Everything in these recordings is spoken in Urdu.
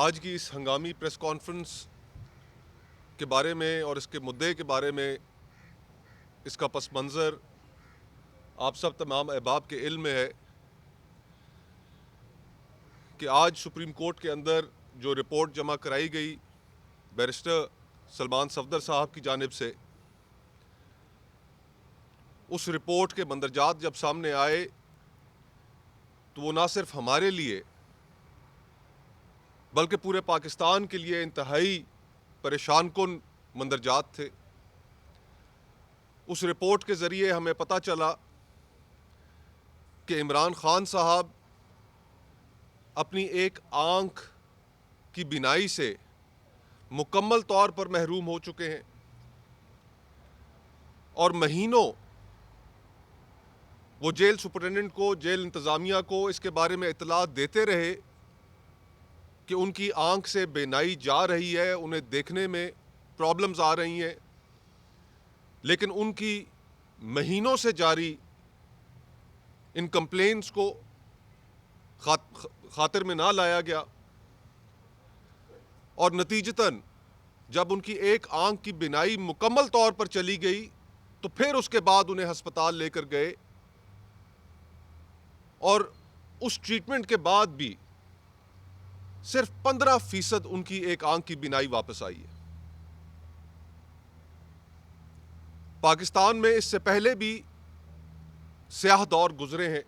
آج کی اس ہنگامی پریس کانفرنس کے بارے میں اور اس کے مدعے کے بارے میں اس کا پس منظر آپ سب تمام احباب کے علم میں ہے کہ آج سپریم کورٹ کے اندر جو رپورٹ جمع کرائی گئی بیرسٹر سلمان صفدر صاحب کی جانب سے، اس رپورٹ کے مندرجات جب سامنے آئے تو وہ نہ صرف ہمارے لیے بلکہ پورے پاکستان کے لیے انتہائی پریشان کن مندرجات تھے۔ اس رپورٹ کے ذریعے ہمیں پتہ چلا کہ عمران خان صاحب اپنی ایک آنکھ کی بینائی سے مکمل طور پر محروم ہو چکے ہیں، اور مہینوں وہ جیل سپرنٹنڈنٹ کو، جیل انتظامیہ کو اس کے بارے میں اطلاع دیتے رہے کہ ان کی آنکھ سے بینائی جا رہی ہے، انہیں دیکھنے میں پرابلمز آ رہی ہیں، لیکن ان کی مہینوں سے جاری ان کمپلینٹس کو خاطر میں نہ لایا گیا، اور نتیجتاً جب ان کی ایک آنکھ کی بینائی مکمل طور پر چلی گئی تو پھر اس کے بعد انہیں ہسپتال لے کر گئے، اور اس ٹریٹمنٹ کے بعد بھی صرف 15% ان کی ایک آنکھ کی بینائی واپس آئی ہے۔ پاکستان میں اس سے پہلے بھی سیاہ دور گزرے ہیں،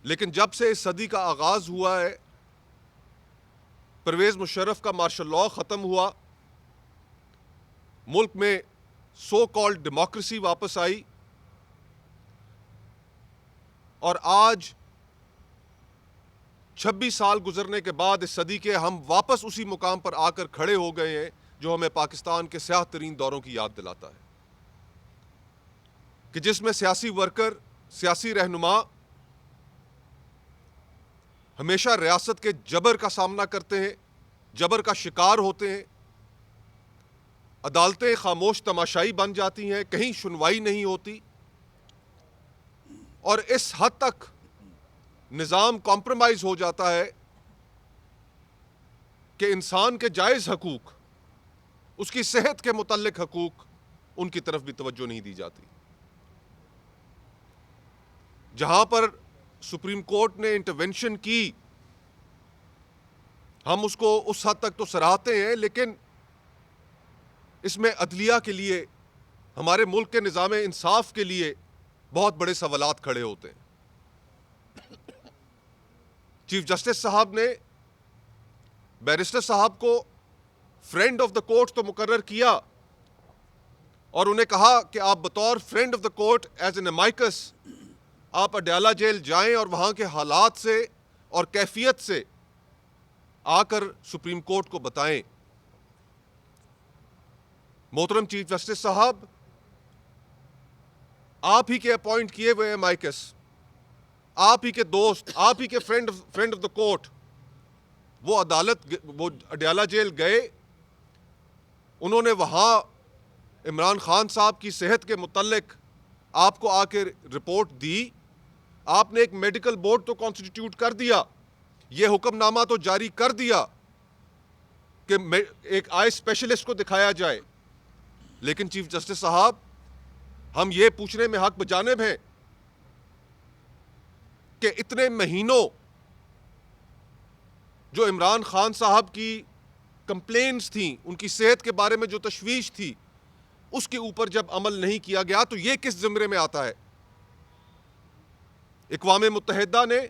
لیکن جب سے اس صدی کا آغاز ہوا ہے، پرویز مشرف کا مارشل لاء ختم ہوا، ملک میں سو کالڈ ڈیموکریسی واپس آئی، اور آج 26 سال گزرنے کے بعد اس صدی کے ہم واپس اسی مقام پر آ کر کھڑے ہو گئے ہیں جو ہمیں پاکستان کے سیاہ ترین دوروں کی یاد دلاتا ہے، کہ جس میں سیاسی ورکر، سیاسی رہنما ہمیشہ ریاست کے جبر کا سامنا کرتے ہیں، جبر کا شکار ہوتے ہیں، عدالتیں خاموش تماشائی بن جاتی ہیں، کہیں سنوائی نہیں ہوتی، اور اس حد تک نظام کمپرومائز ہو جاتا ہے کہ انسان کے جائز حقوق، اس کی صحت کے متعلق حقوق، ان کی طرف بھی توجہ نہیں دی جاتی۔ جہاں پر سپریم کورٹ نے انٹرونشن کی، ہم اس کو اس حد تک تو سراہتے ہیں، لیکن اس میں عدلیہ کے لیے، ہمارے ملک کے نظام انصاف کے لیے بہت بڑے سوالات کھڑے ہوتے ہیں۔ چیف جسٹس صاحب نے بیرسٹر صاحب کو فرینڈ آف دا کورٹ تو مقرر کیا، اور انہیں کہا کہ آپ بطور friend of the court as an amicus آپ اڈیالہ جیل جائیں اور وہاں کے حالات سے اور کیفیت سے آ کر سپریم کورٹ کو بتائیں۔ محترم چیف جسٹس صاحب، آپ ہی کے اپوائنٹ کیے ہوئے امائکس، آپ ہی کے دوست، آپ ہی کے فرینڈ آف دا کورٹ، وہ اڈیالہ جیل گئے، انہوں نے وہاں عمران خان صاحب کی صحت کے متعلق آپ کو آ کے رپورٹ دی، آپ نے ایک میڈیکل بورڈ تو کانسٹیٹیوٹ کر دیا، یہ حکم نامہ تو جاری کر دیا کہ ایک آئی اسپیشلسٹ کو دکھایا جائے، لیکن چیف جسٹس صاحب، ہم یہ پوچھنے میں حق بجانب ہیں کہ اتنے مہینوں جو عمران خان صاحب کی کمپلینٹس تھیں، ان کی صحت کے بارے میں جو تشویش تھی، اس کے اوپر جب عمل نہیں کیا گیا تو یہ کس زمرے میں آتا ہے؟ اقوام متحدہ نے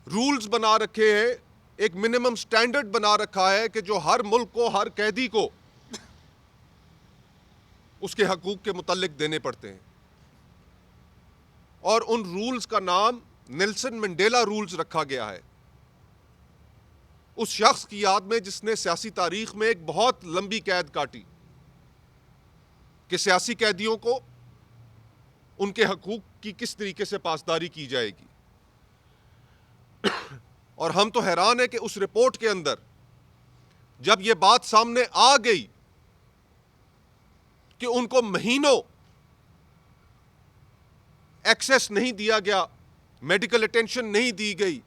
رولز بنا رکھے ہیں، ایک منیمم سٹینڈرڈ بنا رکھا ہے کہ جو ہر ملک کو، ہر قیدی کو اس کے حقوق کے متعلق دینے پڑتے ہیں، اور ان رولز کا نام نیلسن منڈیلا رولز رکھا گیا ہے، اس شخص کی یاد میں جس نے سیاسی تاریخ میں ایک بہت لمبی قید کاٹی، کہ سیاسی قیدیوں کو ان کے حقوق کی کس طریقے سے پاسداری کی جائے گی۔ اور ہم تو حیران ہیں کہ اس رپورٹ کے اندر جب یہ بات سامنے آ گئی کہ ان کو مہینوں ایکسیس نہیں دیا گیا میڈیکل اٹینشن نہیں دی گئی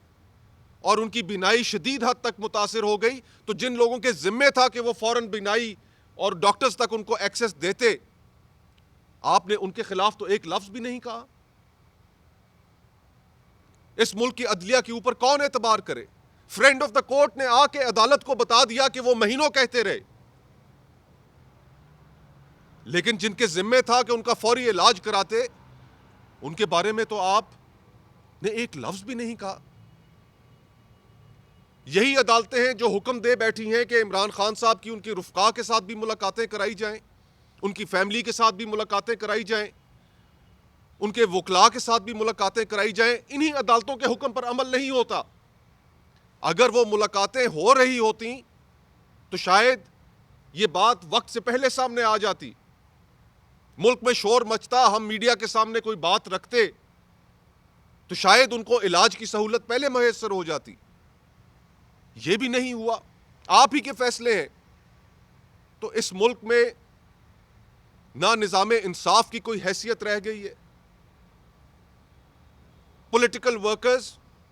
اور ان کی بینائی شدید حد تک متاثر ہو گئی، تو جن لوگوں کے ذمے تھا کہ وہ فوراً بینائی اور ڈاکٹرز تک ان کو ایکسس دیتے، آپ نے ان کے خلاف تو ایک لفظ بھی نہیں کہا۔ اس ملک کی عدلیہ کے اوپر کون اعتبار کرے؟ فرینڈ آف دا کورٹ نے آ کے عدالت کو بتا دیا کہ وہ مہینوں کہتے رہے، لیکن جن کے ذمے تھا کہ ان کا فوری علاج کراتے، ان کے بارے میں تو آپ نے ایک لفظ بھی نہیں کہا۔ یہی عدالتیں ہیں جو حکم دے بیٹھی ہیں کہ عمران خان صاحب کی ان کی رفقا کے ساتھ بھی ملاقاتیں کرائی جائیں، ان کی فیملی کے ساتھ بھی ملاقاتیں کرائی جائیں، ان کے وکلاء کے ساتھ بھی ملاقاتیں کرائی جائیں۔ انہی عدالتوں کے حکم پر عمل نہیں ہوتا۔ اگر وہ ملاقاتیں ہو رہی ہوتی تو شاید یہ بات وقت سے پہلے سامنے آ جاتی، ملک میں شور مچتا، ہم میڈیا کے سامنے کوئی بات رکھتے تو شاید ان کو علاج کی سہولت پہلے میسر ہو جاتی۔ یہ بھی نہیں ہوا، آپ ہی کے فیصلے ہیں۔ تو اس ملک میں نہ نظام انصاف کی کوئی حیثیت رہ گئی ہے، پولیٹیکل ورکرز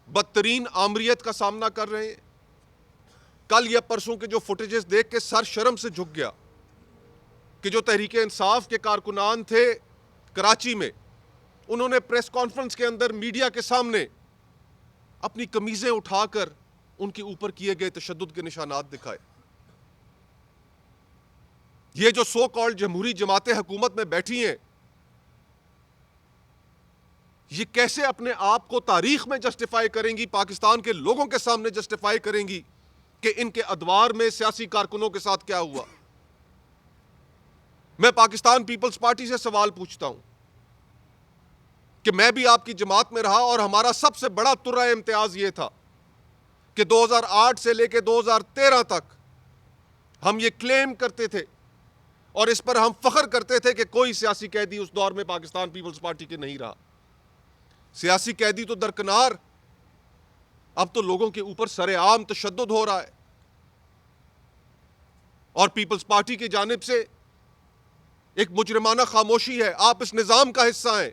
بدترین آمریت کا سامنا کر رہے ہیں۔ کل یا پرسوں کے جو فوٹیجز دیکھ کے سر شرم سے جھک گیا کہ جو تحریک انصاف کے کارکنان تھے کراچی میں، انہوں نے پریس کانفرنس کے اندر میڈیا کے سامنے اپنی قمیضیں اٹھا کر ان کے اوپر کیے گئے تشدد کے نشانات دکھائے۔ یہ جو سو کالڈ جمہوری جماعتیں حکومت میں بیٹھی ہیں، یہ کیسے اپنے آپ کو تاریخ میں جسٹیفائی کریں گی، پاکستان کے لوگوں کے سامنے جسٹیفائی کریں گی کہ ان کے ادوار میں سیاسی کارکنوں کے ساتھ کیا ہوا؟ میں پاکستان پیپلز پارٹی سے سوال پوچھتا ہوں کہ میں بھی آپ کی جماعت میں رہا اور ہمارا سب سے بڑا ترہ امتیاز یہ تھا کہ 2008 سے لے کے 2013 تک ہم یہ کلیم کرتے تھے اور اس پر ہم فخر کرتے تھے کہ کوئی سیاسی قیدی اس دور میں پاکستان پیپلز پارٹی کے نہیں رہا۔ سیاسی قیدی تو درکنار، اب تو لوگوں کے اوپر سر عام تشدد ہو رہا ہے، اور پیپلز پارٹی کی جانب سے ایک مجرمانہ خاموشی ہے۔ آپ اس نظام کا حصہ ہیں۔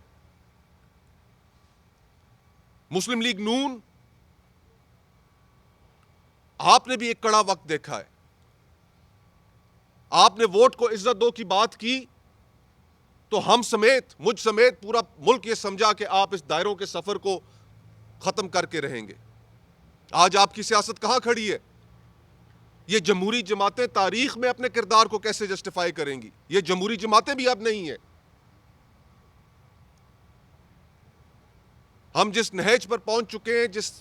مسلم لیگ نون، آپ نے بھی ایک کڑا وقت دیکھا ہے۔ آپ نے ووٹ کو عزت دو کی بات کی تو ہم سمیت، مجھ سمیت پورا ملک یہ سمجھا کہ آپ اس دائروں کے سفر کو ختم کر کے رہیں گے۔ آج آپ کی سیاست کہاں کھڑی ہے؟ یہ جمہوری جماعتیں تاریخ میں اپنے کردار کو کیسے جسٹیفائی کریں گی؟ یہ جمہوری جماعتیں بھی اب نہیں ہیں۔ ہم جس نہج پر پہنچ چکے ہیں، جس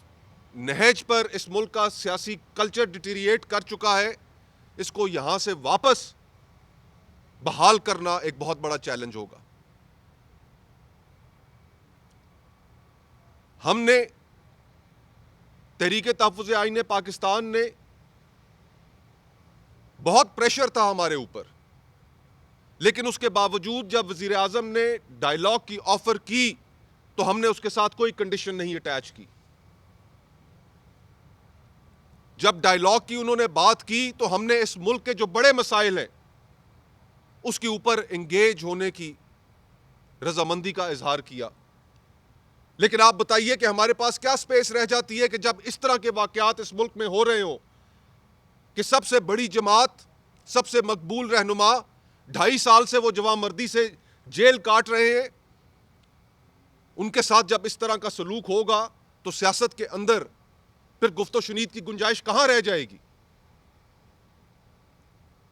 نہج پر اس ملک کا سیاسی کلچر ڈیٹیریٹ کر چکا ہے، اس کو یہاں سے واپس بحال کرنا ایک بہت بڑا چیلنج ہوگا۔ ہم نے تحریک تحفظ آئین پاکستان نے بہت پریشر تھا ہمارے اوپر، لیکن اس کے باوجود جب وزیر اعظم نے ڈائیلاگ کی آفر کی تو ہم نے اس کے ساتھ کوئی کنڈیشن نہیں اٹیچ کی۔ جب ڈائیلاگ کی انہوں نے بات کی تو ہم نے اس ملک کے جو بڑے مسائل ہیں اس کے اوپر انگیج ہونے کی رضامندی کا اظہار کیا۔ لیکن آپ بتائیے کہ ہمارے پاس کیا سپیس رہ جاتی ہے کہ جب اس طرح کے واقعات اس ملک میں ہو رہے ہوں کہ سب سے بڑی جماعت، سب سے مقبول رہنما 2.5 سال سے وہ جواں مردی سے جیل کاٹ رہے ہیں، ان کے ساتھ جب اس طرح کا سلوک ہوگا تو سیاست کے اندر پھر گفت و شنید کی گنجائش کہاں رہ جائے گی؟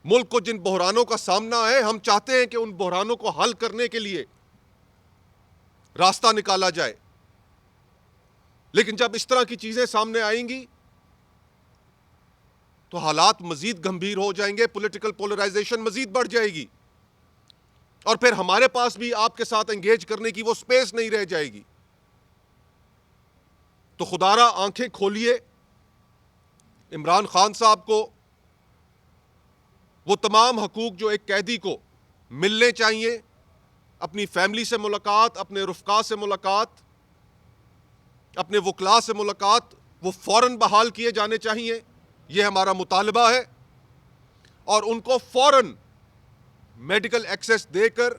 ملک کو جن بحرانوں کا سامنا ہے، ہم چاہتے ہیں کہ ان بحرانوں کو حل کرنے کے لیے راستہ نکالا جائے، لیکن جب اس طرح کی چیزیں سامنے آئیں گی تو حالات مزید گمبھیر ہو جائیں گے، پولیٹیکل پولرائزیشن مزید بڑھ جائے گی، اور پھر ہمارے پاس بھی آپ کے ساتھ انگیج کرنے کی وہ سپیس نہیں رہ جائے گی۔ تو خدا را آنکھیں کھولیے، عمران خان صاحب کو وہ تمام حقوق جو ایک قیدی کو ملنے چاہیے، اپنی فیملی سے ملاقات، اپنے رفقا سے ملاقات، اپنے وکلاء سے ملاقات، وہ فوراً بحال کیے جانے چاہیے۔ یہ ہمارا مطالبہ ہے، اور ان کو فوراً میڈیکل ایکسس دے کر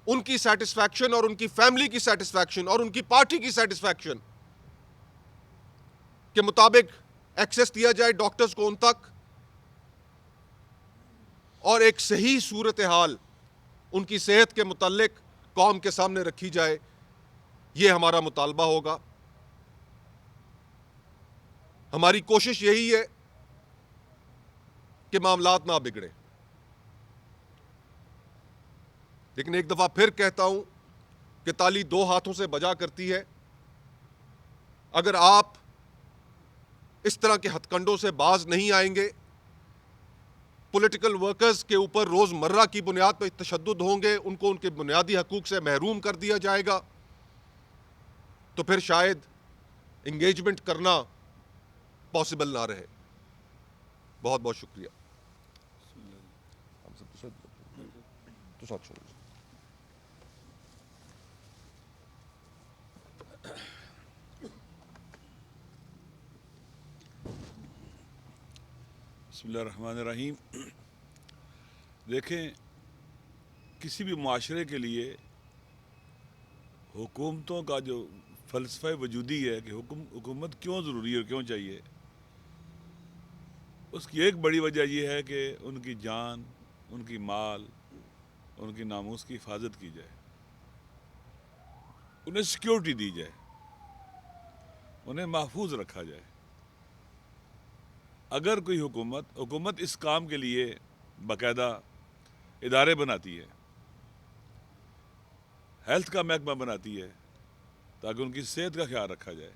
ان کی سیٹسفیکشن اور ان کی فیملی کی سیٹسفیکشن اور ان کی پارٹی کی سیٹسفیکشن کے مطابق ایکسس دیا جائے ڈاکٹرز کو ان تک، اور ایک صحیح صورتحال ان کی صحت کے متعلق قوم کے سامنے رکھی جائے. یہ ہمارا مطالبہ ہوگا. ہماری کوشش یہی ہے کہ معاملات نہ بگڑے. لیکن ایک دفعہ پھر کہتا ہوں کہ تالی دو ہاتھوں سے بجا کرتی ہے. اگر آپ اس طرح کے ہتھ کنڈوں سے باز نہیں آئیں گے، پولیٹیکل ورکرز کے اوپر روز مرہ کی بنیاد پر تشدد ہوں گے، ان کو ان کے بنیادی حقوق سے محروم کر دیا جائے گا، تو پھر شاید انگیجمنٹ کرنا پاسبل نہ رہے. بہت بہت شکریہ. بسم اللہ الرحمن الرحیم. دیکھیں، کسی بھی معاشرے کے لیے حکومتوں کا جو فلسفہ وجودی ہے کہ حکومت کیوں ضروری ہے اور کیوں چاہیے، اس کی ایک بڑی وجہ یہ ہے کہ ان کی جان، ان کی مال، ان کی ناموس کی حفاظت کی جائے، انہیں سیکیورٹی دی جائے، انہیں محفوظ رکھا جائے. اگر کوئی حکومت اس کام کے لیے باقاعدہ ادارے بناتی ہے، ہیلتھ کا محکمہ بناتی ہے تاکہ ان کی صحت کا خیال رکھا جائے،